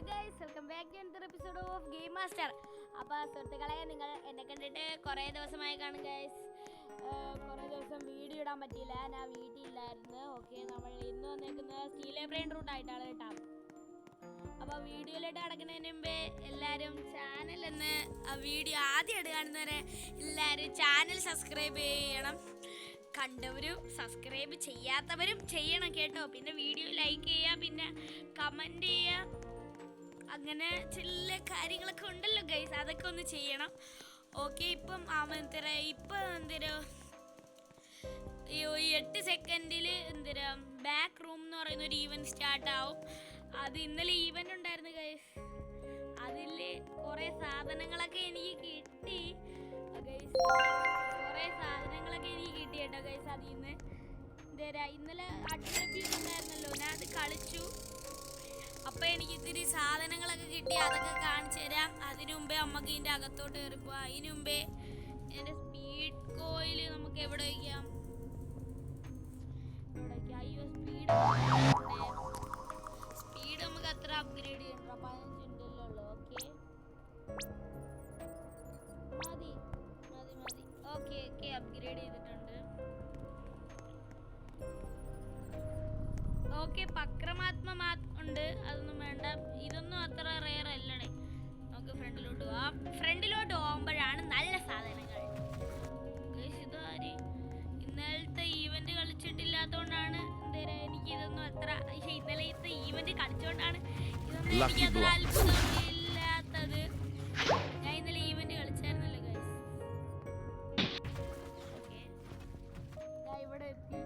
Guys welcome back to another episode of game master. അപ്പോൾ സുഹൃത്തുക്കളെ, നിങ്ങൾ എന്നെ കണ്ടിട്ട് കുറേ ദിവസമായി കാണും ഗൈസ്. കുറേ ദിവസം വീഡിയോ ഇടാൻ പറ്റിയില്ല, ഞാൻ വീട്ടിലില്ലായിരുന്നു. ഓക്കെ, നമ്മൾ ഇന്ന് വന്നേക്കുന്നത് സ്റ്റീലേ ബ്രെയിൻ റൂട്ടായിട്ടാണ് കേട്ടോ. അപ്പോൾ വീഡിയോയിലോട്ട് കിടക്കുന്നതിന് മുമ്പേ എല്ലാവരും ചാനലൊന്ന് വീഡിയോ ആദ്യമായിട്ട് കാണുന്നവരെ എല്ലാവരും ചാനൽ സബ്സ്ക്രൈബ് ചെയ്യണം. കണ്ടവരും സബ്സ്ക്രൈബ് ചെയ്യാത്തവരും ചെയ്യണം കേട്ടോ. പിന്നെ വീഡിയോ ലൈക്ക് ചെയ്യുക, പിന്നെ കമൻറ്റ് ചെയ്യുക, അങ്ങനെ ചില കാര്യങ്ങളൊക്കെ ഉണ്ടല്ലോ ഗൈസ്, അതൊക്കെ ഒന്ന് ചെയ്യണം. ഓക്കെ, ഇപ്പം എന്തൊരു 8 സെക്കൻഡിൽ ബാക്ക് റൂം എന്ന് പറയുന്ന ഒരു ഈവൻറ്റ് സ്റ്റാർട്ടാവും. അത് ഇന്നലെ ഈവൻ്റ് ഉണ്ടായിരുന്നു ഗൈസ്. അതിൽ കുറേ സാധനങ്ങളൊക്കെ എനിക്ക് കിട്ടി ഗൈസ്. കുറേ സാധനങ്ങളൊക്കെ എനിക്ക് കിട്ടി കേട്ടോ ഗൈസ്. അതിൽ നിന്ന് ഇന്നലെ അഡ്വഞ്ചർ ഉണ്ടായിരുന്നല്ലോ, ഞാൻ അത് കളിച്ചു. അപ്പം എനിക്ക് ഇത്തിരി സാധനങ്ങളൊക്കെ കിട്ടി, അതൊക്കെ കാണിച്ചു തരാം. അതിനു മുമ്പേ നമുക്ക് ഇതിൻ്റെ അകത്തോട്ട് കയറിപ്പോ. അതിനു മുമ്പേ എൻ്റെ സ്പീഡ് കോയിൽ നമുക്ക് എവിടെ വയ്ക്കാം? അയ്യോ, സ്പീഡ് നമുക്ക് അത്ര അപ്ഗ്രേഡ് ചെയ്യണ്ട, 15 ഉണ്ടല്ലോ. ഓക്കെ, മതി. ഓക്കെ അപ്ഗ്രേഡ് ചെയ്തിട്ടുണ്ട്. ഓക്കെ, പക്രമാത്മ ഉണ്ട്, അതൊന്നും വേണ്ട. ഇതൊന്നും അത്ര റെയർ അല്ലടേ. നമുക്ക് ഫ്രണ്ടിലോട്ട് പോവാം. ഫ്രണ്ടിലോട്ട് പോകുമ്പോഴാണ് നല്ല സാധനങ്ങൾ. ഇതാര് ഇന്നലത്തെ ഈവന്റ് കളിച്ചിട്ടില്ലാത്തതുകൊണ്ടാണ് എനിക്കിതൊന്നും അത്ര, ഇന്നലത്തെ ഈവന്റ് കളിച്ചുകൊണ്ടാണ് ഇതൊന്നും എനിക്ക് അത്ര അത്ഭുതമില്ലാത്തത്. ഞാൻ ഇന്നലെ ഈവന്റ് കളിച്ചായിരുന്നല്ലോ ഗൈസ്. ഓക്കെ, ഇവിടെ എത്തി.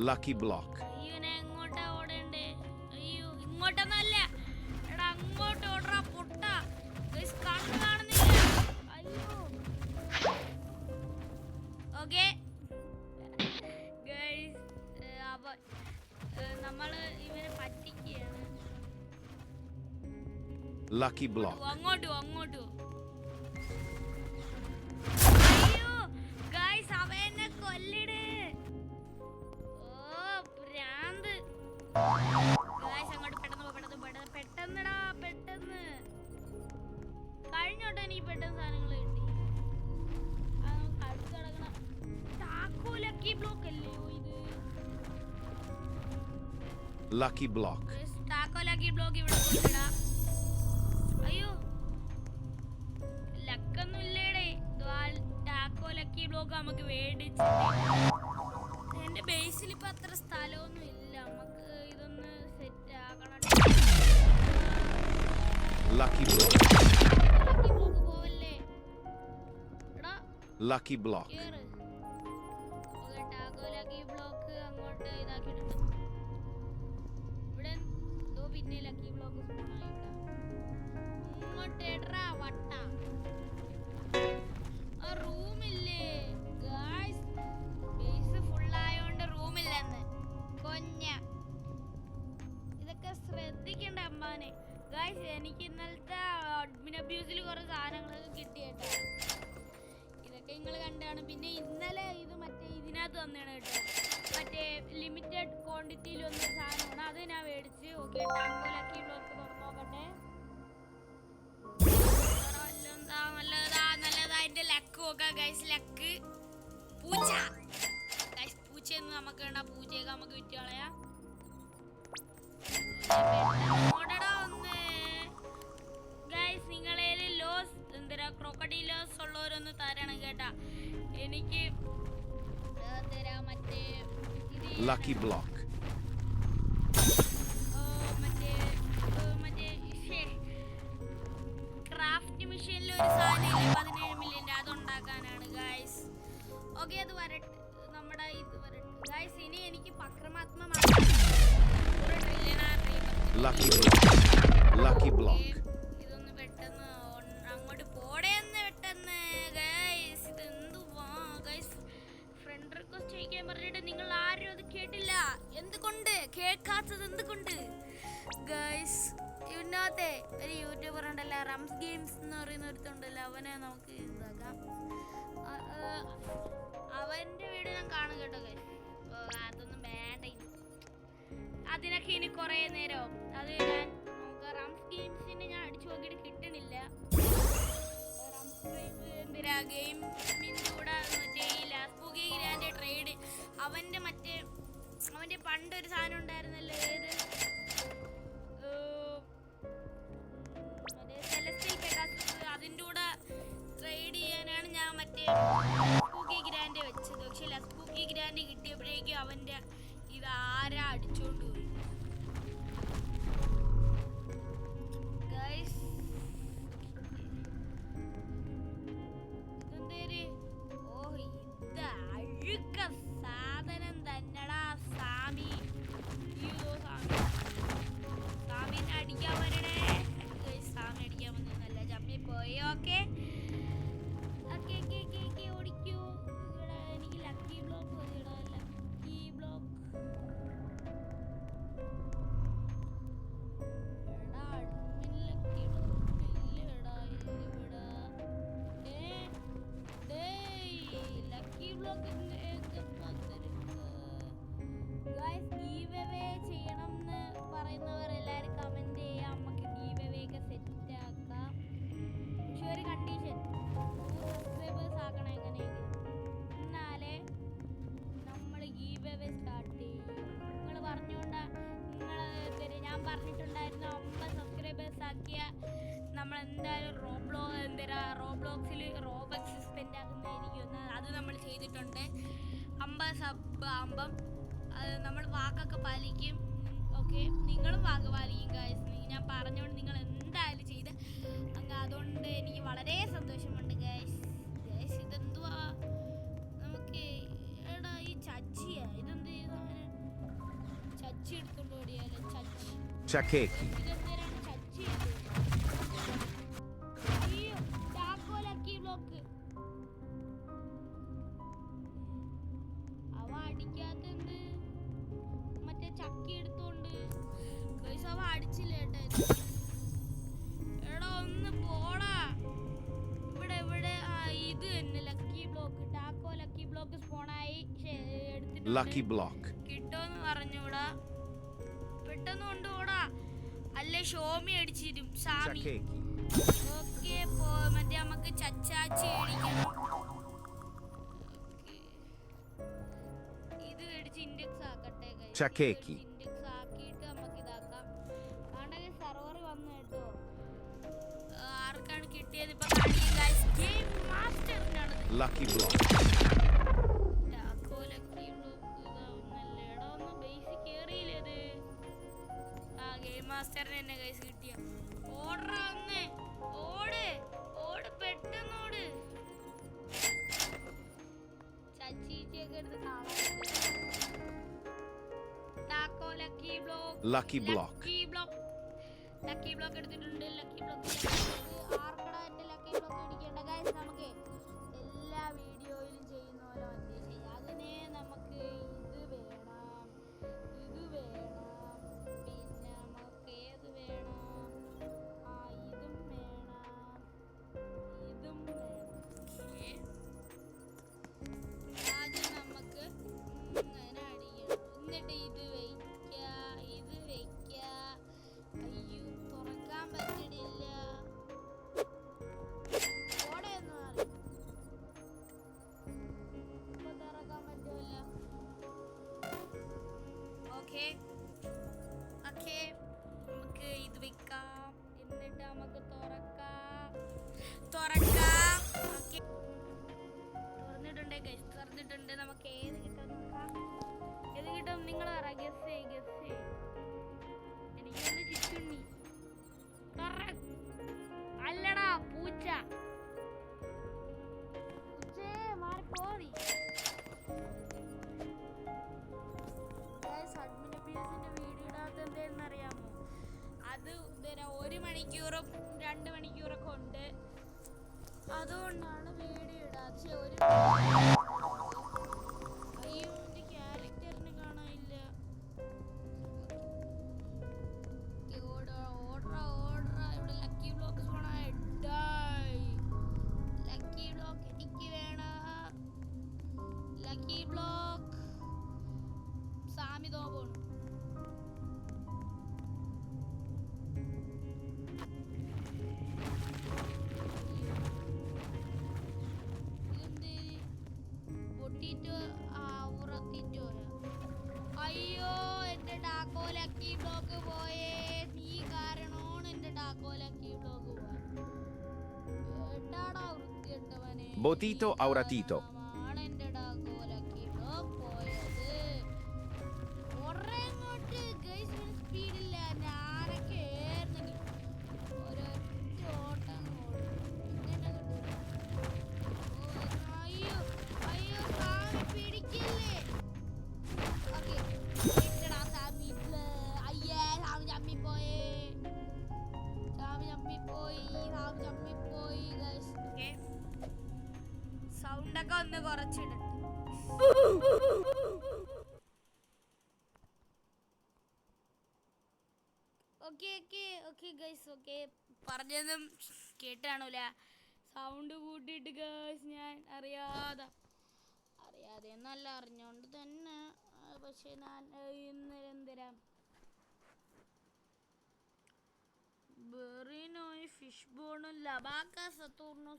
Lucky block. ഇവനെ എങ്ങോട്ടാ ഓടണ്ടേ? അയ്യോ, ഇങ്ങോട്ടൊന്നല്ല, എടാ അങ്ങോട്ട് ഓടറാ പൊട്ട. ഗയ്സ്, കണ്ണ് കാണുന്നില്ല. അയ്യോ, ഓക്കെ ഗയ്സ്, നമ്മള് ഇവനെ പറ്റിക്കുകയാണ്. Lucky block. അങ്ങോട്ട് അയ്യോ ഗയ്സ്, അവനെ കൊല്ലിട്. അങ്ങോട്ട് പെട്ടെന്നടാ, പെട്ടെന്ന് കഴിഞ്ഞോട്ടെ. എനിക്ക് പെട്ടെന്ന് സാധനങ്ങൾ കിട്ടി. അടുത്ത് കിടക്കണം. ടാക്കോ ലക്കി ബ്ലോക്ക് അല്ലയോ ഇത്? Lucky block. Taco lucky block ഇവിടെ പോയിടാ. അയ്യോ, ലക്കൊന്നും ഇല്ലേടേ. ടാക്കോ ലക്കി ബ്ലോക്ക് നമുക്ക് മേടിച്ചിട്ട് എന്റെ ബേസിൽ ഇപ്പൊ അത്ര സ്ഥലമൊന്നും ഇല്ല. നമുക്ക് ഇതൊന്ന് സെറ്റ് ആക്കണം. Lucky block. ലക്കി ബ്ലോക്ക് പോവല്ലേ എടാ. Lucky block. കേറ്. ഓക്കേ, ടാഗോ ലക്കി ബ്ലോക്ക് അങ്ങോട്ട് ഇതാക്കിയിട്ടുണ്ട്. ഇവിടെ പിന്നെ ലക്കി ബ്ലോക്ക് സ്പൂണായി. ഇങ്ങോട്ട് ഇടറാ വട്ട. ആ റൂമില്ലേ ഗായ്സ്? ബേസ് ഫുള്ളായോണ്ട് റൂമില്ലെന്ന് കൊഞ്ഞ. ഇതൊക്കെ ശ്രദ്ധിക്കണ്ട അമ്മാനെ ഗായ്സ്. എനിക്ക് ഇന്നലത്തെ അഡ്മിൻ അബ്യൂസിൽ കുറേ സാധനങ്ങളൊക്കെ കിട്ടി കേട്ടോ. ഇതൊക്കെ നിങ്ങൾ കണ്ടാണ്. പിന്നെ ഇന്നലെ ഇത് മറ്റേ ഇതിനകത്ത് വന്നതാണ് കേട്ടോ, മറ്റേ ലിമിറ്റഡ് ക്വാണ്ടിറ്റിയിൽ വന്നൊരു സാധനമാണ്, അത് ഞാൻ മേടിച്ച്. ഓക്കെ, ടാക്കോ ലക്കി ബ്ലോക്ക് തുറന്നു നോക്കട്ടെ. നല്ലതാ എൻ്റെ ലക്ക് നോക്കാം ഗൈസ്. ലക്ക് പൂച്ച ഗൈസ്. പൂച്ചയെന്ന് നമുക്ക് വേണ്ട, പൂച്ചയൊക്കെ നമുക്ക് വിറ്റ് കളയാം. നിങ്ങളെ ലോസ് ക്രോക്കഡൈലോസ് ഉള്ളവരൊന്ന് തരണം കേട്ടാ. എനിക്ക് മറ്റേ Lucky block. ക്രാഫ്റ്റ് മെഷീനിൽ ഒരു സാധനം 17 മില്യൺ അതുണ്ടാക്കാനാണ് ഗൈസ്. ഓക്കെ, അത് വരട്ടെ, നമ്മുടെ ഇത് വരട്ടെ ഗൈസ്. ഇനി എനിക്ക് പക്രമാത്മ Lucky block. ഇതൊന്ന് പെട്ടെന്ന് അങ്ങോട്ട് പോടേന്ന് പെട്ടെന്ന് ഗൈസ്. ഇത് എന്തുവാ ഗൈസ്? ഫ്രണ്ട് റിക്വസ്റ്റ് ചെയ്യിക്കാൻ പറഞ്ഞിട്ട് നിങ്ങൾ ആരും അത് കേട്ടില്ല. എന്തുകൊണ്ട് കേൾക്കാത്തത്? എന്തുകൊണ്ട് ഗൈസ്? ഇതിനകത്തെ ഒരു യൂട്യൂബർ ഉണ്ടല്ലോ, റംസ് ഗെയിംസ് എന്ന് പറയുന്ന ഒരുത്തുണ്ടല്ലോ, അവനെ നമുക്ക് ഇതാക്കാം. അവൻ്റെ വീഡിയോ ഞാൻ കാണും കേട്ടോ ഗൈസ്. അതൊന്നും വേണ്ട, അതിനൊക്കെ ഇനി കുറേ നേരം അത് ഞാൻ ഗെയിമിലൂടെ മറ്റേ ഈ ലാസ്പൂഗി ഗ്രാൻഡ് ട്രേഡ് അവൻ്റെ പണ്ടൊരു സാധനം ഉണ്ടായിരുന്നല്ലോ ഏത് മറ്റേ സെലസ്റ്റിയൽ പെഗാസസ് അതിൻ്റെ കൂടെ ട്രേഡ് ചെയ്യാനാണ് ഞാൻ മറ്റേ ലാസ്പൂഗി ഗ്രാൻഡ് വെച്ചത്. പക്ഷെ ലാസ്പൂഗി ഗ്രാൻഡ് കിട്ടിയപ്പോഴേക്കും അവൻ്റെ ഇത് ആരാ അടിച്ചോണ്ട് പോയി. സാധനം തന്നെടാ സാമി. സാമിനെ അടിക്കാൻ വരണേ. സാമി അടിക്കാൻ വന്നല്ല ചമ്മി പോയി. ഓക്കെ ഓടിക്കൂ. എനിക്ക് ലക്കി ബ്ലോക്ക് മതിയടാ. ലക്കി ബ്ലോക്ക് ചെയ്യണം എന്ന് പറയുന്നവർ എല്ലാവരും കമന്റ് ചെയ്യാം. നമുക്ക് ഗീവ് അവേ ഒക്കെ സെറ്റ് ആക്കാം. പക്ഷെ ഒരു കണ്ടീഷൻ, സബ്സ്ക്രൈബേഴ്സ് ആക്കണം എങ്ങനെയെങ്കിലും, എന്നാലേ നമ്മൾ ഗീവ് അവേ സ്റ്റാർട്ട് ചെയ്യും. നിങ്ങൾ പറഞ്ഞുകൊണ്ട് ഞാൻ പറഞ്ഞിട്ടുണ്ടായിരുന്നു 50 സബ്സ്ക്രൈബേഴ്സ് ആക്കിയ നമ്മൾ എന്തായാലും റോബ്ലോക്സിൽ റോബക്സ് സ്പെൻഡ് ആക്കുന്നതായിരിക്കും. അത് നമ്മൾ ചെയ്തിട്ടുണ്ട്. 50 സബ് ആകുമ്പം അത് നമ്മൾ വാക്കൊക്കെ പാലിക്കും. ഓക്കെ, നിങ്ങളും വാക്ക് പാലിക്കും ഗൈസ്. ഞാൻ പറഞ്ഞുകൊണ്ട് നിങ്ങൾ എന്തായാലും ചെയ്ത് അതുകൊണ്ട് എനിക്ക് വളരെ സന്തോഷമുണ്ട് ഗൈസ്. ഇതെന്തുവാ നമുക്ക് എടാ ഈ ചച്ചിയാ ഇതെന്ത് ചച്ചി എടുത്തോണ്ട് ഓടിയാലോ. Chakeki. ഇതെന്തേരാണ് ചച്ചി? അയ്യോ ടാക്കോ ലക്കി ബ്ലോക്ക് അവ അടിക്കാത്തെന്ത് മറ്റേ ചക്കി എടുത്തോണ്ട് ഗൈസ് അവ അടിച്ചില്ല കേട്ടോ. എടാ ഒന്ന് പോടാ. ഇവിടെ ഇത് തന്നെ lucky block. Taco lucky block സ്പോണായി Lucky block. കിട്ടുമെന്ന് പറഞ്ഞൂടാ. പെട്ടെന്ന് കൊണ്ടുപോടാ അല്ലേ ഷോമി അടിച്ചിരും സാമി. Chakeki. ഓക്കെ മറ്റേ നമുക്ക് ചച്ചാച്ചി അടിക്കണം. ഇത് അടിച്ച് ഇൻഡെക്സ് ആക്കട്ടെ. Chakeki. ഇൻഡെക്സ് ആക്കിയിട്ട് നമുക്ക് ഇതാക്കാം. ആണെങ്കിൽ സർവർ വന്നു കേട്ടോ. ആർക്കാണ് കിട്ടിയത് ഇപ്പൊ ഗെയിം മാസ്റ്ററിനാണ്. Lucky block. Taco lucky block ഇതാവുന്നല്ലേ. എടാ ഒന്ന് ബേസിക് കേറിയില്ലേത്. ഗെയിം മാസ്റ്ററിന് തന്നെ ഗൈസ് കിട്ടിയ. ഓടാ ഒന്ന് ഓട് പെട്ടെന്ന് ഓട്. ചച്ചീച്ചിയൊക്കെ എടുത്ത് കാണാൻ taco lucky block. Lucky block. Lucky block എടുത്തിട്ടുണ്ട്. ലക്കി ബ്ലോക്ക് ആർക്കടാ എന്റെ ലക്കി ബ്ലോക്ക് അടിക്കേണ്ട ഗൈസ്. നമുക്ക് എല്ലാ വീഡിയോയിലും ചെയ്യുന്ന പോലെ മറ്റേ ചെയ്യാം. അതിനെ നമുക്ക് ഇത് വേണം, പിന്നെ നമുക്ക് ഏത് വേണം, ഇതും വേണം. ആദ്യം നമുക്ക് ഇങ്ങനെ അടിക്കണം. എന്നിട്ട് ഇത് വെക്ക. അയ്യോ തുറക്കാൻ പറ്റണില്ല. ഓടയൊന്നും മാറി ഇപ്പൊ തുറക്കാൻ പറ്റുമല്ല. ഓക്കെ നമുക്ക് ഇത് വെക്കാം. എന്നിട്ട് നമുക്ക് തുറക്കാം. ഓക്കെ തുറന്നിട്ടുണ്ട് ഗൈസ്, തുറന്നിട്ടുണ്ട്. നമുക്ക് ഏത് കിട്ടും നോക്കാം. ഏത് കിട്ടും നിങ്ങൾ പറ. ഗസ് ചെയ്യ്. എനിക്കൊന്ന് ചിറ്റുണ്ണി. അല്ലടാ പൂച്ച. മാറിപ്പോറി. അഡ്മിൻ അപ്പിയസിന്റെ വീഡിയോ ഇടാത്ത എന്താണെന്നറിയാമോ? അത് 1 മണിക്കൂറും 2 മണിക്കൂറൊക്കെ ഉണ്ട്. അതുകൊണ്ടാണ് വീഡിയോ ഇടാത്ത. അയ്യോ എന്റെ ക്യാരക്ടറിന് കാണാനില്ല. ഓർഡർ ഇവിടെ ലക്കി ബ്ലോക്ക് സ്പോണായി. ലക്കി ബ്ലോക്ക് എനിക്ക് വേണം. ലക്കി ബ്ലോക്ക് സാമി തോപോണ്. Botito auratito. ആണ് എൻ്റെ ഡാഗോലക്കി ബ്ലോക്ക് പോയത്. കുറേ അങ്ങോട്ട് ഗൈസ് സ്പീഡില്ല. ഞാനൊക്കെ ഏർന്നെങ്കിൽ ഒരൊറ്റ ഓട്ടം അയ്യോ അയ്യോ സാമി പിടിക്കില്ലേ. ഓക്കെ ഇട്ടടാ സാമി. അയ്യേ സാമി ചമ്മിപ്പോയേ. സാമി ചമ്മിപ്പോയി ഗൈസ്. ഓക്കെ സൗണ്ടൊക്കെ ഒന്ന് കുറച്ചിടട്ടെ. Okay guys. ഓക്കെ പറഞ്ഞതും കേട്ടാണൂല. സൗണ്ട് കൂട്ടിയിട്ട് ഗൈസ് ഞാൻ അറിയാതെ എന്നല്ല അറിഞ്ഞോണ്ട് തന്നെ. പക്ഷെ ഞാൻ ഇന്നലെ എന്തരാ ബെറിനോയ് ഫിഷ് ബോണും ലബാക്ക സത്തൂർണും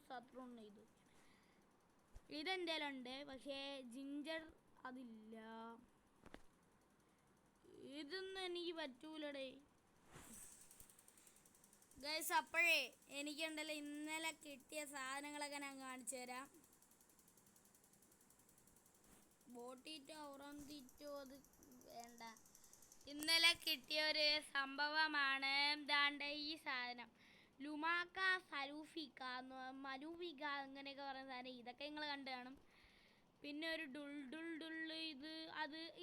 ഇതെൻ്റെ ഉണ്ട്. പക്ഷേ ജിഞ്ചർ അതില്ല. ഇതൊന്നും എനിക്ക് പറ്റൂലടേ ഗൈസ്. അപ്പോഴേ എനിക്കുണ്ടല്ലോ ഇന്നലെ കിട്ടിയ സാധനങ്ങളൊക്കെ ഞാൻ കാണിച്ചു തരാം. ബോട്ടിറ്റോ ഔറന്തിറ്റോ അത് വേണ്ട. ഇന്നലെ കിട്ടിയ ഒരു സംഭവമാണ് ദാണ്ട ഈ സാധനം. ലുമാക്ക സലൂഫിക്ക മലൂഫിക്ക അങ്ങനെയൊക്കെ പറയുന്ന സാധനം. ഇതൊക്കെ നിങ്ങൾ കണ്ടു കാണും. പിന്നെ ഒരു ഡുള്ള്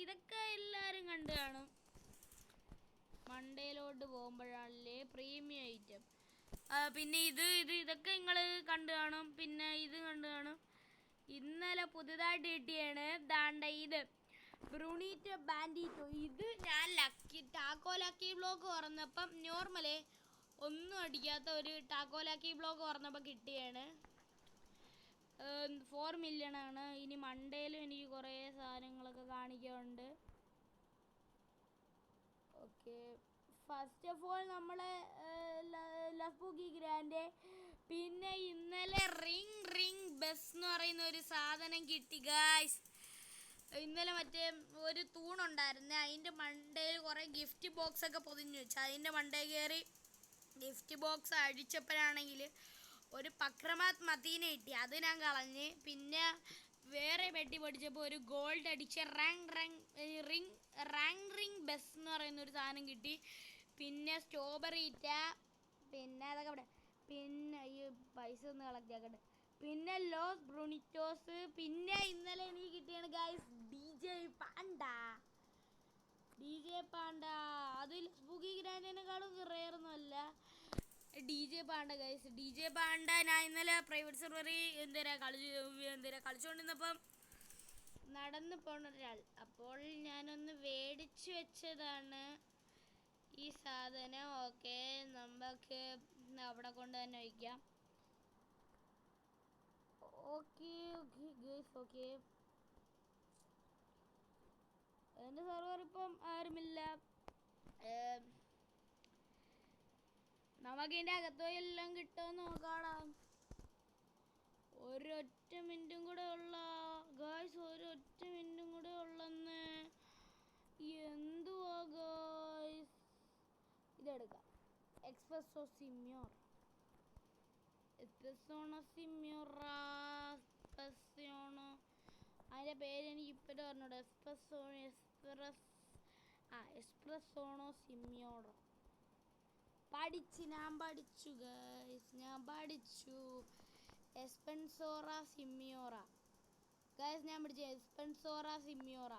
ഇതൊക്കെ എല്ലാവരും കണ്ടു കാണും. മണ്ടയിലോട്ട് പോകുമ്പോഴാണല്ലേ പ്രീമിയം ഐറ്റം. പിന്നെ ഇതൊക്കെ നിങ്ങൾ കണ്ടു കാണും. പിന്നെ ഇത് കണ്ടു കാണും. ഇന്നലെ പുതുതായിട്ട് കിട്ടിയാണ് ദാണ്ട ഇത് ബ്രൂണീറ്റോ ബാൻഡിറ്റോ. ഇത് ഞാൻ ടാക്കോ ലക്കി ബ്ലോക്ക് തുറന്നപ്പം നോർമലേ ഒന്നും അടിക്കാത്ത ഒരു ടാക്കോ ലക്കി ബ്ലോക്ക് തുറന്നപ്പോൾ കിട്ടിയാണ്. 4 മില്യൺ ആണ്. ഇനി മണ്ടയിലും എനിക്ക് കുറേ സാധനങ്ങളൊക്കെ കാണിക്കാറുണ്ട്. ഓക്കെ ഫസ്റ്റ് ഓഫ് ഓൾ നമ്മളെ ലസ്ബൂക്കി ഗ്രാൻഡ്. പിന്നെ ഇന്നലെ റിംഗ് ബസ് എന്ന് പറയുന്ന ഒരു സാധനം കിട്ടി ഗായ്സ്. ഇന്നലെ മറ്റേ ഒരു തൂണുണ്ടായിരുന്നു. അതിൻ്റെ മണ്ടയിൽ കുറേ ഗിഫ്റ്റ് ബോക്സ് ഒക്കെ പൊതിഞ്ഞു വെച്ചു. അതിൻ്റെ മണ്ടയിൽ കയറി ഗിഫ്റ്റ് ബോക്സ് അടിച്ചപ്പോഴാണെങ്കിൽ ഒരു പക്രമാത് മദീന കിട്ടി. അത് ഞാൻ കളഞ്ഞ്. പിന്നെ വേറെ പെട്ടി പൊടിച്ചപ്പോൾ ഒരു ഗോൾഡ് അടിച്ച റിംഗ് ബസ് എന്ന് പറയുന്ന ഒരു സാധനം കിട്ടി. പിന്നെ സ്ട്രോബെറി ഇറ്റ. പിന്നെ അതൊക്കെ ഇവിടെ. പിന്നെ ഈ പൈസ ഒന്ന് കളക്ട് ആക്കട്ടെ. പിന്നെ ലോസ് ബ്രൂണിറ്റോസ്. പിന്നെ ഇന്നലെ എനിക്ക് കിട്ടിയാണ് ഗൈസ് DJ പാണ്ട. അതിൽ സ്പൂക്കി ഗ്രാൻഡിനെക്കാളും റെയറൊന്നുമല്ല DJ panda guys. DJ panda ഞാൻ ഇന്നലെ പ്രൈവറ്റ് സെർവറിൽ കളിച്ചുകൊണ്ടിരുന്നപ്പം നടന്നു പോണ ഒരാൾ. അപ്പോൾ ഞാനൊന്ന് മേടിച്ചു വെച്ചതാണ് ഈ സാധനം. ഓക്കെ നമുക്ക് അവിടെ കൊണ്ട് തന്നെ വയ്ക്കാം. Okay guys. ഓക്കെ എൻ്റെ സെർവർ ഇപ്പം ആരുമില്ല. നമുക്കിതിൻ്റെ അകത്തോയെല്ലാം കിട്ടുമെന്ന് നോക്കാം. ഒരൊറ്റ മിനിറ്റും കൂടെ ഉള്ള ഗായ്സ്. ഒരൊറ്റ മിനിറ്റും കൂടെ ഉള്ളെന്ന്. എന്തുവാ ഗായ്സ്. ഇതെടുക്കാം. എക്സ്പ്രസോണോ അതിൻ്റെ പേര് എനിക്ക് ഇപ്പോഴും പറഞ്ഞോളൂ. എക്സ്പ്രസോണോ സിമ്യോറ ഞാൻ പഠിച്ചു ഗൈസ്. എസ്പെൻസോറ സിമ്യോറ ഗൈസ്. ഞാൻ പഠിച്ചു എസ്പെൻസോറ സിമ്യോറ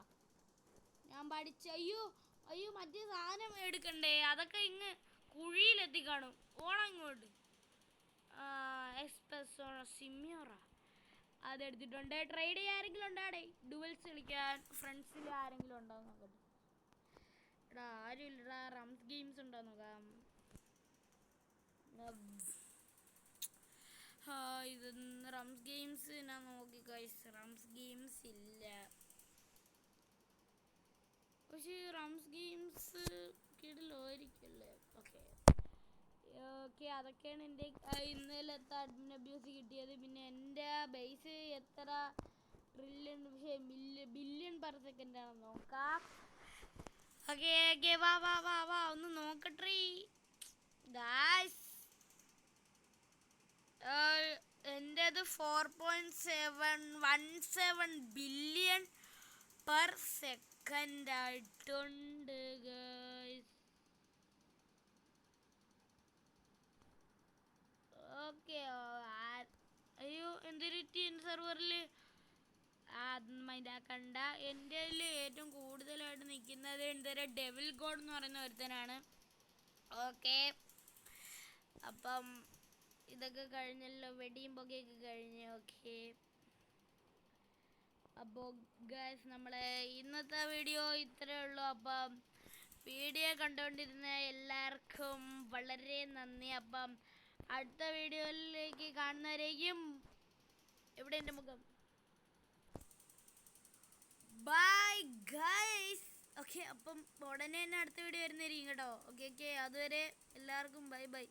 ഞാൻ പഠിച്ചു. അയ്യോ മറ്റേ സാധനം എടുക്കണ്ടേ. അതൊക്കെ ഇങ്ങ് കുഴിയിലെത്തി കാണും. ഓണങ്ങോട്ട് എക്സ്പെൻസോറ സിമ്യോറ അതെടുത്തിട്ടുണ്ട്. ട്രേഡ് ചെയ്യാൻ ആരെങ്കിലും ഉണ്ടാടേ. ഡുവൽസ് കളിക്കാൻ ഫ്രണ്ട്സിൽ ആരെങ്കിലും ഉണ്ടോ നോക്കട്ടെ. എടാ ആരും ഇല്ലടാ. റംസ് ഗെയിംസ് ഉണ്ടോ നോക്കാം. ഇത് റംസ് ഗെയിംസ് ഞാൻ നോക്കി ഗൈസ്. റംസ് ഗെയിംസ് ഇല്ല. പക്ഷേ റംസ് ഗെയിംസ് കിടലായിരിക്കല്ലേ. ഓക്കെ അതൊക്കെയാണ് എൻ്റെ ഇന്നലത്തെ അഡ്മിൻ അബ്യൂസ് കിട്ടിയത്. പിന്നെ എൻ്റെ ബേസ് എത്ര ട്രില്യൺ പക്ഷേ ബില്യൺ പെർ സെക്കൻഡ് ആണെന്ന് നോക്കാം. ഓക്കെ വാ ഒന്ന് നോക്കട്ടെ ഗായ്സ്. എൻ്റേത് 4.717 ബില്യൺ പെർ സെക്കൻഡ് ആയിട്ടുണ്ട് ഗൈസ്. ഓക്കെ. അയ്യോ എന്തൊരു സെർവറിൽ അതൊന്നും മൈൻഡാക്കണ്ട. എൻ്റെ ഏറ്റവും കൂടുതലായിട്ട് നിൽക്കുന്നത് എന്തൊരു ഡെവിൽ ഗോഡ് എന്ന് പറയുന്ന ഒരുത്തനാണ്. ഓക്കെ, അപ്പം ഇതൊക്കെ കഴിഞ്ഞല്ലോ, വെടിയും പുകയൊക്കെ കഴിഞ്ഞ്. ഓക്കെ, അപ്പോൾ ഗൈസ് നമ്മളെ ഇന്നത്തെ വീഡിയോ ഇത്രയേ ഉള്ളൂ. അപ്പം വീഡിയോ കണ്ടുകൊണ്ടിരുന്ന എല്ലാവർക്കും വളരെ നന്ദി. അപ്പം അടുത്ത വീഡിയോയിലേക്ക് കാണുന്നവരേക്കും എവിടെ എൻ്റെ മുഖം, ബൈ ഗൈസ്. ഓക്കെ, അപ്പം ഉടനെ തന്നെ അടുത്ത വീഡിയോ വരുന്നതായിരിക്കും കേട്ടോ. ഓക്കെ, അതുവരെ എല്ലാവർക്കും ബൈ ബൈ.